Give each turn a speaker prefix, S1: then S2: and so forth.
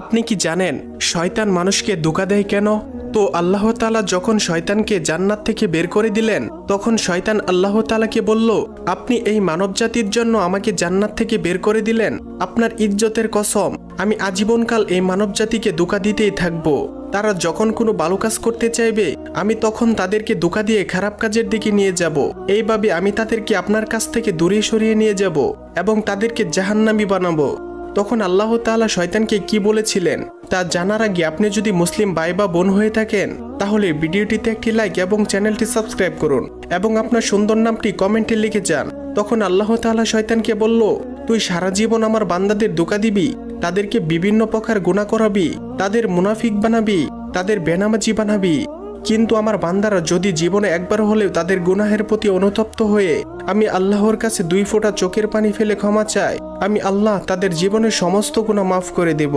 S1: আপনি কি জানেন শয়তান মানুষকে ধোঁকা দেয় কেন? তো আল্লাহ তাআলা যখন শয়তানকে জান্নাত থেকে বের করে দিলেন, তখন শয়তান আল্লাহ তাআলাকে বলল, আপনি এই মানবজাতির জন্য আমাকে জান্নাত থেকে বের করে দিলেন, আপনার ইজ্জতের কসম, আমি আজীবনকাল এই মানবজাতিকে ধোঁকা দিতেই থাকবো। তারা যখন কোনো ভালো কাজ করতে চাইবে, আমি তখন তাদেরকে ধোঁকা দিয়ে খারাপ কাজের দিকে নিয়ে যাব। এইভাবে আমি তাদেরকে আপনার কাছ থেকে দূরে সরিয়ে নিয়ে যাব এবং তাদেরকে জাহান্নামী বানাবো। তখন আল্লাহ তাআলা শয়তানকে কি বলেছিলেন তা জানার আগে আপনি যদি মুসলিম ভাই বা বোন হয়ে থাকেন, তাহলে ভিডিওটিতে একটি লাইক এবং চ্যানেলটি সাবস্ক্রাইব করুন এবং আপনার সুন্দর নামটি কমেন্টে লিখে যান। তখন আল্লাহ তাআলা শয়তানকে বলল, তুই সারা জীবন আমার বান্দাদের ধোঁকা দিবি, তাদেরকে বিভিন্ন প্রকার গুনাহ করাবি, তাদের মুনাফিক বানাবি, তাদের বেনামাজি বানাবি। কিন্তু আমার বান্দারা যদি জীবনে একবার হলেও তাদের গুনাহের প্রতি অনুতপ্ত হয়ে আমি আল্লাহর কাছে 2 ফোঁটা চোখের পানি ফেলে ক্ষমা চায়, আমি আল্লাহ তাদের জীবনের সমস্ত গুনাহ মাফ করে দেব।